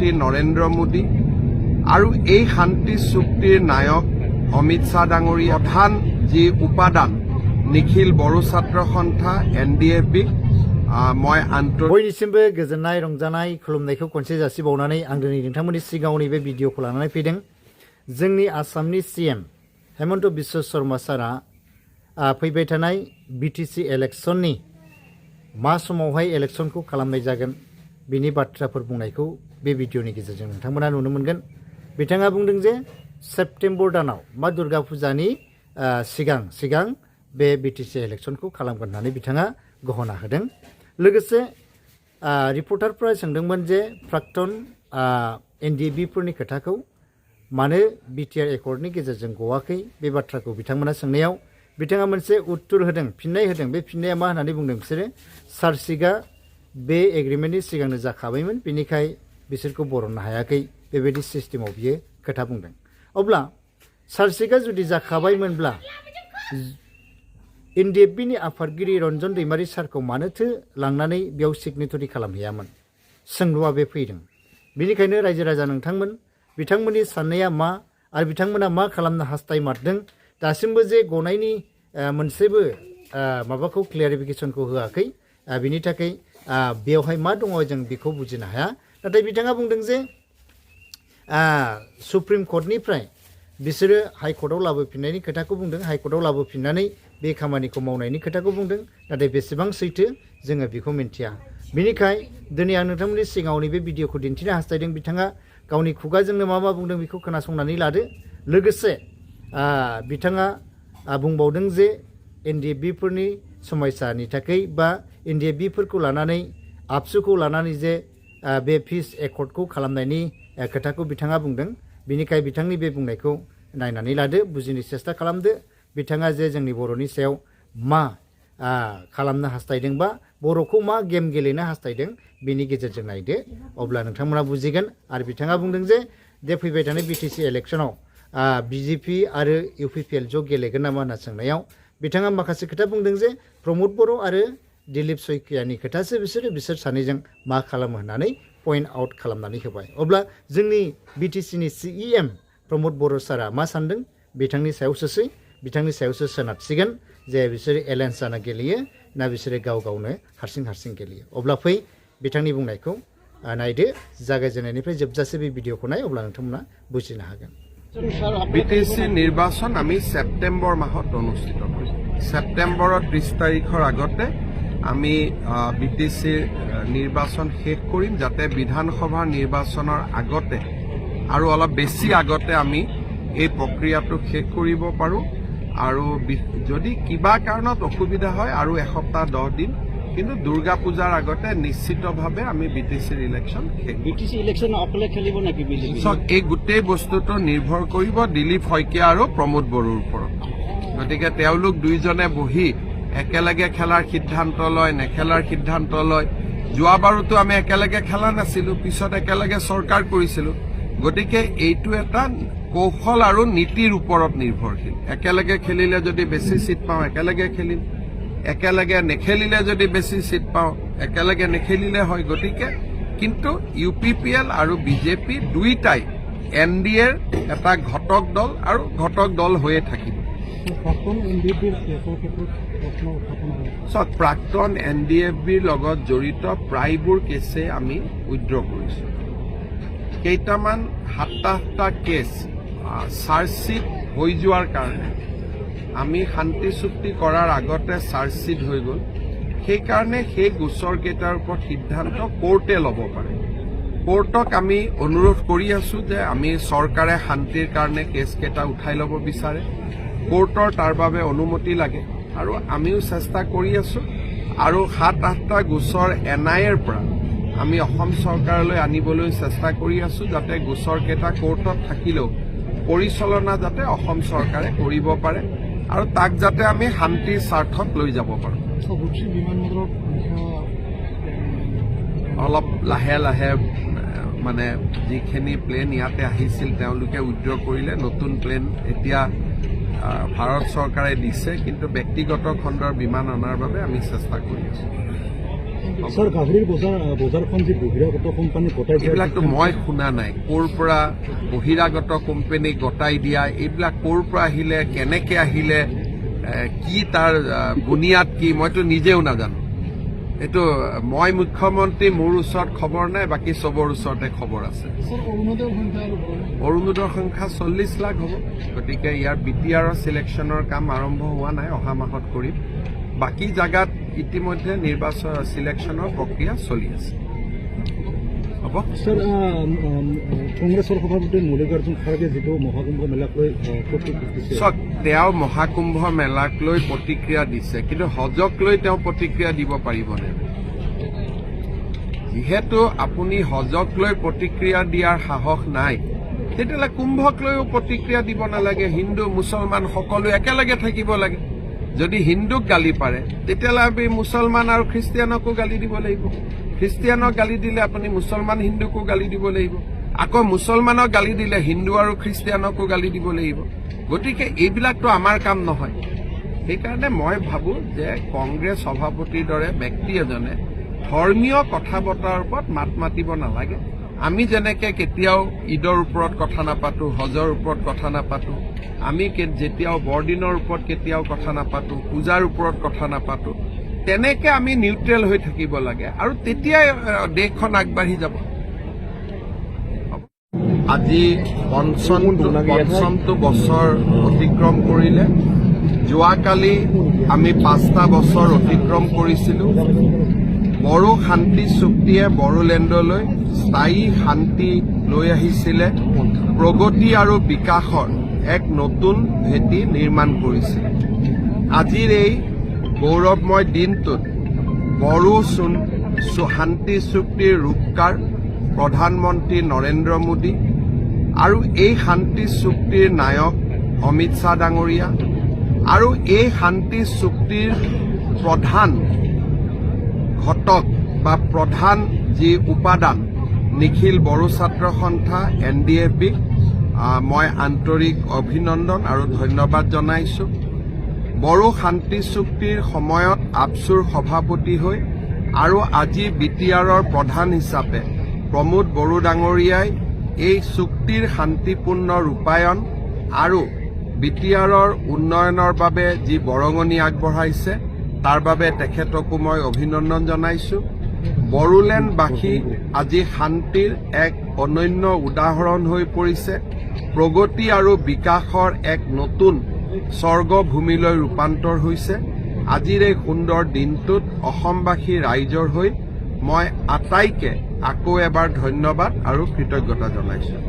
প্ৰধানমন্ত্ৰী নৰেন্দ্ৰ মোদী আৰু এই শান্তি চুক্তিৰ নায়ক অমিত শ্বাহ ডাঙৰীয়া প্ৰধান যি উপাদান নিখিল বড়ো ছাত্ৰ সন্থা NDFB মই बयनिसिमबो गोजोननाय रंजानाय खुलुमनायखौ खनसे जासिबावनानै आं दिनै नोंथांमोननि सिगाङाव नैबे भिडिअखौ लानानै फैदों। जोंनि आसामनि CM हेमन्त बिश्व शर्मा सारा फैबाय थानाय BTC इलेक्शननि मा समावहाय इलेक्शनखौ खालामनाय जागोन बिनि बाथ्राफोर बुंनायखौ बे भिडिअनि गेजेरजों नोंथांमोना नुनो मोनगोन। बिथाङा बुंदों जे सेप्टेम्बर दानाव मा दुर्गा फुजानि सिगां बे BTC इलेक्शनखौ खालामगोन होननानै बिथाङा गहना होदों। लोगोसे रिपर्टारफोरा सोंदोंमोन जे प्राक्तन NDFB फोरनि खोथाखौ मानो BTR एकर्डनि गेजेरजों गवाखै बे बाथ्राखौ बिथांमोना सोंनायाव बिथाङा मोनसे उत्तर होदों, फिननाय होदों। बे फिननाया मा होननानै बुंदों बिसोरो सार्सिकआ बे एग्रिमेन्टनि सिगांनो जाखाबायमोन, बेनिखाय बिसोरखौ बरननो हायाखै, बेबायदि सिस्टेमाव बियो खोथा बुंदों। अब्ला सार्सिकआ जुदि जाखाबायमोनब्ला NDFBनि आफादगिरि रन्जन दैमारि सारखौ मानोथो लांनानै बेयाव सिगनेटरि खालामहैयामोन सोंलुआ बे फैदों। बेनिखायनो रायजो राजा नोंथांमोन, बिथांमोननि साननाया मा आरो बिथांमोना मा खालामनो हास्थायमारदों, दासिमबो जे गनायनि मोनसेबो माबाखौ क्लियारिफिकेसनखौ होआखै, बिनि थाखाय बेवहाय मा दङ जों बेखौ बुजिनो हाया। नाथाय बिथाङा बुंदों जे सुप्रिम कर्टनिफ्राय बिसोरो हाइकर्टआव लाबोफिननायनि खोथाखौ बुंदों, हाइकर्टआव लाबोफिननानै बे खामानिखौ मावनायनि खोथाखौ बुंदों। नाथाय बेसेबां सैथो जोङो बेखौ मिन्थिया। बिनिखाय दिनै आं नोंथांमोननि सिगाङाव नैबे भिडिअखौ दिन्थिनो हास्थायदों। बिथाङा गावनि खुगाजोंनो मा बुंदों बेखौ खोनासंनानै लादो। लोगोसे बिथाङा बुंबावदों जे NDFB फोरनि समयसानि थाखाय बा NDFB फोरखौ लानानै आबसुखौ लानानै जे बे पिस एकर्डखौ खालामनायनि खोथाखौ बिथाङा बुंदों। बिनिखाय बिथांनि बे बुंनायखौ नायनानै लादो, बुजिनो सेस्था खालामदो। बिथाङा जे जोंनि बर'नि सायाव मा खालामनो हास्थायदों बा बर'खौ मा गेम गेलेनो हास्थायदों बेनि गेजेरजों नायदो, अब्ला नोंथांमोना बुजिगोन। आरो बिथाङा बुंदों जे फैबाय थानाय BTC इलेक्शनाव BJP आरो UPPL ज' गेलेगोन नामा होनना सोंनायाव बिथाङा माखासे खोथा बुंदों जे प्रमद बर' आरो दिलीप सयकियानि खोथासो बिसोर सानैजों मा खालामो होननानै पइन्ट आउट खालामनानै होबाय। अब्ला जोंनि BTCनि CEM प्रमद बर' सारा मा सानदों बिथांनि सायावसो सोनारसिगोन जे बिसोरो एलायन्स जाना गेलेयो ना बिसोरो गाव गावनो हारसिं गेलेयो। अब्ला फै बिथांनि बुंनायखौ नायदो, जागायजेननायनिफ्राय जोबजासे बे भिडिअखौ नाय, अब्ला नोंथांमोना बुजिनो हागोन। BTC নিৰ্বাচন আমি ছেপ্টেম্বৰ মাহত অনুষ্ঠিত কৰিম। ছেপ্টেম্বৰৰ 30 তাৰিখৰ আগতে আমি BTCৰ নিৰ্বাচন শেষ কৰিম, যাতে বিধানসভাৰ নিৰ্বাচনৰ আগতে আৰু অলপ বেছি আগতে আমি এই প্ৰক্ৰিয়াটো শেষ কৰিব পাৰোঁ। আৰু যদি কিবা কাৰণত অসুবিধা হয় আৰু এসপ্তাহ 10 দিন, কিন্তু দুৰ্গা পূজাৰ আগতে নিশ্চিতভাৱে আমি BTCৰ ইলেকশ্যন শেষ কৰিম। BTC ইলেকশ্যন অকলে খেলিব নেকি বিজেপি? এই গোটেই বস্তুটো নিৰ্ভৰ কৰিব দিলীপ শইকীয়া আৰু প্ৰমোদ বড়োৰ ওপৰত। গতিকে তেওঁলোক দুইজনে বহি একেলগে খেলাৰ সিদ্ধান্ত লয়, নেখেলাৰ সিদ্ধান্ত লয়। যোৱাবাৰতো আমি একেলগে খেলা নাছিলোঁ, পিছত একেলগে চৰকাৰ কৰিছিলোঁ। গতিকে এইটো এটা কৌশল আৰু নীতিৰ ওপৰত নিৰ্ভৰশীল। একেলগে খেলিলে যদি বেছি চিট পাওঁ একেলগে খেলিম, একেলগে নেখেলিলে যদি বেছি চিট পাওঁ একেলগে নেখেলিলে হয়। গতিকে কিন্তু UPPL আৰু BJP দুইটাই NDAৰ এটা ঘটক দল আৰু ঘটক দল হৈয়ে থাকিব। প্ৰাক্তন NDFBৰ লগত জড়িত প্ৰায়বোৰ কেছে আমি উইথড্ৰ কৰিছোঁ। কেইটামান 7-8টা কেছ চাৰ্জশ্বিট হৈ যোৱাৰ কাৰণে আমি শান্তি চুক্তি কৰাৰ আগতে চাৰ্জশ্বিট হৈ গ'ল। সেইকাৰণে সেই গোচৰকেইটাৰ ওপৰত সিদ্ধান্ত কোৰ্টে ল'ব পাৰে। কোৰ্টক আমি অনুৰোধ কৰি আছোঁ যে আমি চৰকাৰে শান্তিৰ কাৰণে কেছকেইটা উঠাই ল'ব বিচাৰে, কোৰ্টৰ তাৰ বাবে অনুমতি লাগে আৰু আমিও চেষ্টা কৰি আছোঁ। আৰু 7-8টা গোচৰ NIAৰ পৰা আমি অসম চৰকাৰলৈ আনিবলৈ চেষ্টা কৰি আছোঁ, যাতে গোচৰকেইটা কোৰ্টত থাকিলেও পৰিচালনা যাতে অসম চৰকাৰে কৰিব পাৰে আৰু তাক যাতে আমি শান্তিৰ স্বাৰ্থত লৈ যাব পাৰোঁ। অলপ লাহে লাহে মানে যিখিনি প্লেন ইয়াতে আহিছিল তেওঁলোকে উইথড্ৰ কৰিলে, নতুন প্লেন এতিয়া ভাৰত চৰকাৰে দিছে, কিন্তু ব্যক্তিগত খণ্ডৰ বিমান অনাৰ বাবে আমি চেষ্টা কৰি আছোঁ। স্যাৰ গাভীৰ বজাৰখন যে বহিৰাগত কোম্পানী গতাই এইবিলাকতো মই শুনা নাই ক'ৰ পৰা বহিৰাগত কোম্পানী গতাই দিয়া এইবিলাক ক'ৰ পৰা আহিলে কেনেকে আহিলে কি তাৰ বুনিয়াদ কি মইতো নিজেও নাজানো এইটো মই মুখ্যমন্ত্ৰী মোৰ ওচৰত খবৰ নাই বাকী চবৰ ওচৰতে খবৰ আছে অৰুণোদয়ৰ সংখ্যা 40 লাখ হ'ব গতিকে ইয়াৰ বিটিআৰৰ চিলেকশ্যনৰ কাম আৰম্ভ হোৱা নাই অহা মাহত কৰিম বাকী জাগাত ইতিমধ্যে নিৰ্বাচন চিলেকশ্যনৰ প্ৰক্ৰিয়া চলি আছে হ'ব স্যাৰ কংগ্ৰেসেৰ সভাপতি মল্লিকাৰ্জুন খাৰ্গে যিটো মহাকুম্ভ মেলাক লৈ প্ৰতিক্ৰিয়া দিছে চাওক তেওঁ মহাকুম্ভ মেলাক লৈ প্ৰতিক্ৰিয়া দিছে কিন্তু হজক লৈ তেওঁ প্ৰতিক্ৰিয়া দিব পাৰিবনে যিহেতু আপুনি হজক লৈ প্ৰতিক্ৰিয়া দিয়াৰ সাহস নাই তেতিয়াহ'লে কুম্ভক লৈও প্ৰতিক্ৰিয়া দিব নালাগে হিন্দু মুছলমান সকলো একেলগে থাকিব লাগে যদি হিন্দুক গালি পাৰে তেতিয়াহ'লে আমি মুছলমান আৰু খ্ৰীষ্টিয়ানকো গালি দিব লাগিব খ্ৰীষ্টিয়ানক গালি দিলে আপুনি মুছলমান হিন্দুকো গালি দিব লাগিব আকৌ মুছলমানক গালি দিলে হিন্দু আৰু খ্ৰীষ্টিয়ানকো গালি দিব লাগিব গতিকে এইবিলাকতো আমাৰ কাম নহয় সেইকাৰণে মই ভাবোঁ যে কংগ্ৰেছ সভাপতিৰ দৰে ব্যক্তি এজনে ধৰ্মীয় কথা বতৰাৰ ওপৰত মাত মাতিব নালাগে আমি যেনেকে কেতিয়াও ঈদৰ ওপৰত কথা নাপাতো হজৰ ওপৰত কথা নাপাতো আমি যেতিয়াও বৰদিনৰ ওপৰত কেতিয়াও কথা নাপাতো পূজাৰ ওপৰত কথা নাপাতো তেনেকে আমি নিউট্ৰেল হৈ থাকিব লাগে আৰু তেতিয়াই দেশখন আগবাঢ়ি যাব আজি পঞ্চমটো বছৰ অতিক্ৰম কৰিলে যোৱাকালি আমি 5টা বছৰ অতিক্ৰম কৰিছিলোঁ বড়ো শান্তি চুক্তিয়ে বড়োলেণ্ডলৈ স্থায়ী শান্তি লৈ আহিছিলে প্ৰগতি আৰু বিকাশৰ এক নতুন ভেটি নিৰ্মাণ কৰিছিল আজিৰ এই গৌৰৱময় দিনটোত বড়ো শান্তি চুক্তিৰ ৰূপকাৰ প্ৰধানমন্ত্ৰী নৰেন্দ্ৰ মোদী আৰু এই শান্তি চুক্তিৰ নায়ক অমিত শ্বাহ ডাঙৰীয়া আৰু এই শান্তি চুক্তিৰ প্ৰধান ঘটক বা প্ৰধান যি উপাদান নিখিল বড়ো ছাত্ৰ সন্থা NDFBক মই আন্তৰিক অভিনন্দন আৰু ধন্যবাদ জনাইছোঁ বড়ো শান্তি চুক্তিৰ সময়ত আপচুৰ সভাপতি হৈ আৰু আজি বিটিআৰৰ প্ৰধান হিচাপে প্ৰমোদ বড়ো ডাঙৰীয়াই এই চুক্তিৰ শান্তিপূৰ্ণ ৰূপায়ণ আৰু বিটিআৰৰ উন্নয়নৰ বাবে যি বৰঙণি আগবঢ়াইছে তাৰ বাবে তেখেতকো মই অভিনন্দন জনাইছোঁ বড়োলেণ্ডবাসী আজি শান্তিৰ এক অনন্য উদাহৰণ হৈ পৰিছে প্ৰগতি আৰু বিকাশৰ এক নতুন স্বৰ্গভূমিলৈ ৰূপান্তৰ হৈছে আজিৰ এই সুন্দৰ দিনটোত অসমবাসী ৰাইজৰ হৈ মই আটাইকে আকৌ এবাৰ ধন্যবাদ আৰু কৃতজ্ঞতা জনাইছোঁ